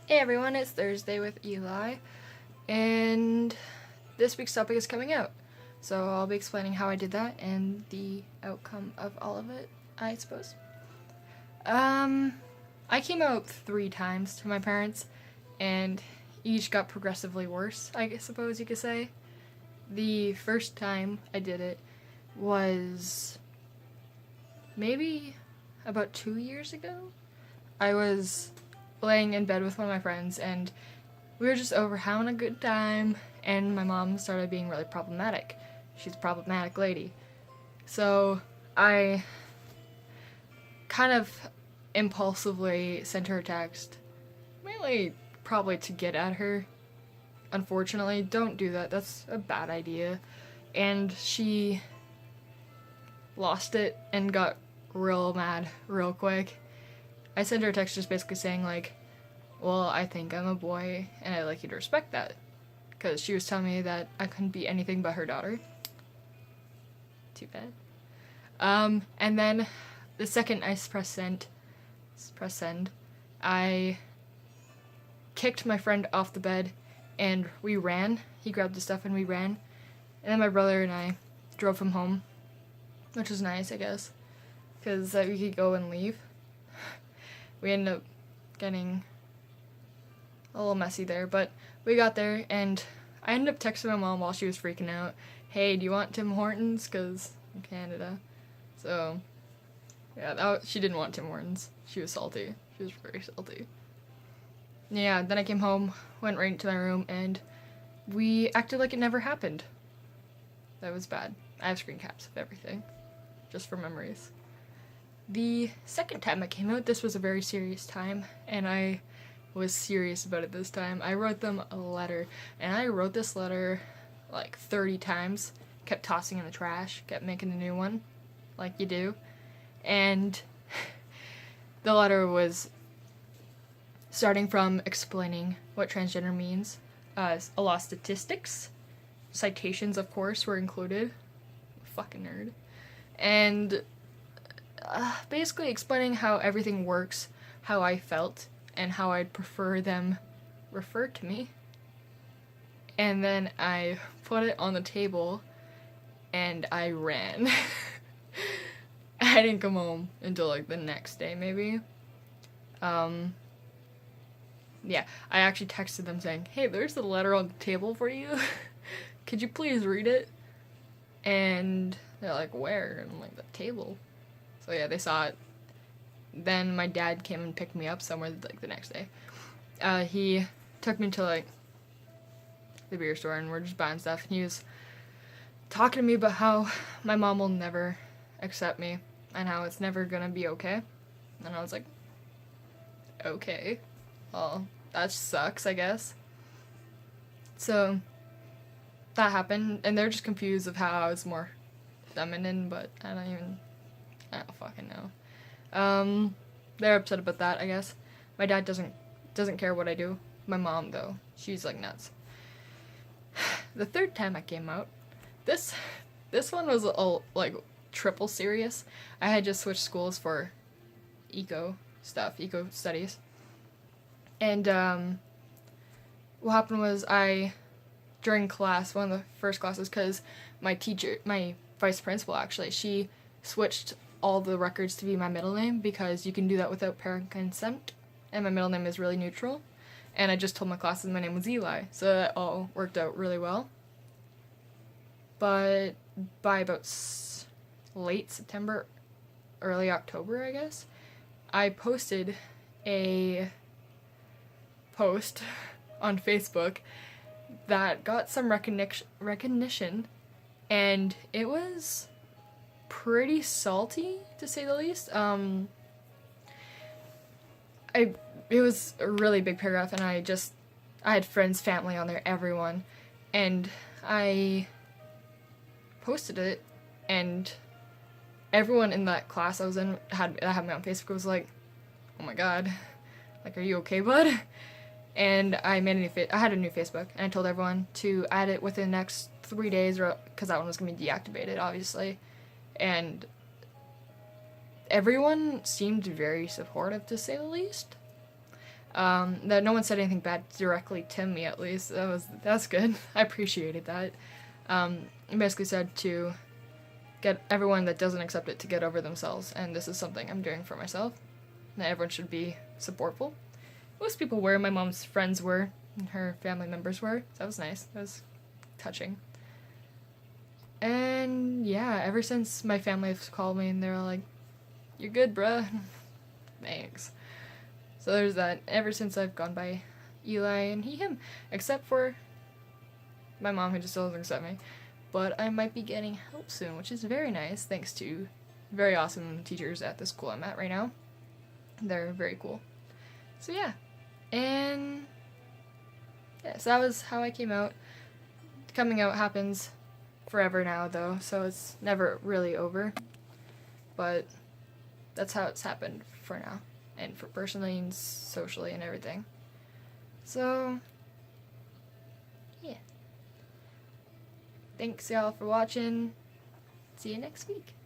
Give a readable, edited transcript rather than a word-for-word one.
Hey everyone, it's Thursday with Eli, and this week's topic is coming out. So I'll be explaining how I did that and the outcome of all of it, I suppose. I came out 3 times to my parents, and each got progressively worse, I suppose you could say. The first time I did it was maybe about 2 years ago. I was laying in bed with one of my friends, and we were just over having a good time, and my mom started being really problematic. She's a problematic lady. So I kind of impulsively sent her a text, mainly probably to get at her. Unfortunately, don't do that. That's a bad idea. And she lost it and got real mad real quick. I sent her a text just basically saying, like, well, I think I'm a boy, and I'd like you to respect that. Because she was telling me that I couldn't be anything but her daughter. Too bad. And then the second I press send, I kicked my friend off the bed, and we ran. He grabbed the stuff, and we ran. And then my brother and I drove him home, which was nice, I guess, because we could go and leave. We ended up getting a little messy there, but we got there, and I ended up texting my mom while she was freaking out, hey, do you want Tim Hortons? Because in Canada. So, yeah, she didn't want Tim Hortons. She was salty. She was very salty. Yeah, then I came home, went right into my room, and we acted like it never happened. That was bad. I have screen caps of everything, just for memories. The second time I came out, this was a very serious time, and I was serious about it this time. I wrote them a letter, and I wrote this letter like 30 times, kept tossing in the trash, kept making a new one, like you do, and the letter was starting from explaining what transgender means, a lot of statistics, citations of course were included, fucking nerd, and basically explaining how everything works, how I felt, and how I'd prefer them refer to me. And then I put it on the table, and I ran. I didn't come home until like the next day, maybe. Yeah, I actually texted them saying, hey, there's the letter on the table for you. Could you please read it? And they're like, where? And I'm like, the table. So yeah, they saw it. Then my dad came and picked me up somewhere like the next day. He took me to like the beer store, and we're just buying stuff, and he was talking to me about how my mom will never accept me and how it's never gonna be okay. And I was like, okay, well, that sucks, I guess. So that happened, and they're just confused of how I was more feminine, but I don't fucking know. They're upset about that, I guess. My dad doesn't care what I do. My mom, though, she's like nuts. The third time I came out, this one was like triple serious. I had just switched schools for eco studies. And what happened was during class, one of the first classes, because my vice principal actually, she switched all the records to be my middle name because you can do that without parent consent, and my middle name is really neutral, and I just told my classes my name was Eli, so that all worked out really well. But by about late September, early October, I guess, I posted a post on Facebook that got some recognition, and it was pretty salty, to say the least. It was a really big paragraph, and I had friends, family on there, everyone, and I posted it, and everyone in that class I was in had me on Facebook was like, oh my god, like, are you okay, bud? And I had a new Facebook, and I told everyone to add it within the next 3 days, or because that one was going to be deactivated, obviously. And everyone seemed very supportive, to say the least. That no one said anything bad directly to me, at least. That's good. I appreciated that. It basically said to get everyone that doesn't accept it to get over themselves, and this is something I'm doing for myself. And everyone should be supportful. Most people were. My mom's friends were, and her family members were. So that was nice. That was touching. And yeah, ever since my family has called me and they're like, "You're good, bruh." Thanks. So there's that. Ever since I've gone by Eli and he, him. Except for my mom, who just still doesn't accept me. But I might be getting help soon, which is very nice, thanks to very awesome teachers at the school I'm at right now. They're very cool. So yeah. And yeah, so that was how I came out. Coming out happens forever now, though, so it's never really over. But that's how it's happened for now. And for personally and socially and everything. So, yeah. Thanks y'all for watching. See you next week.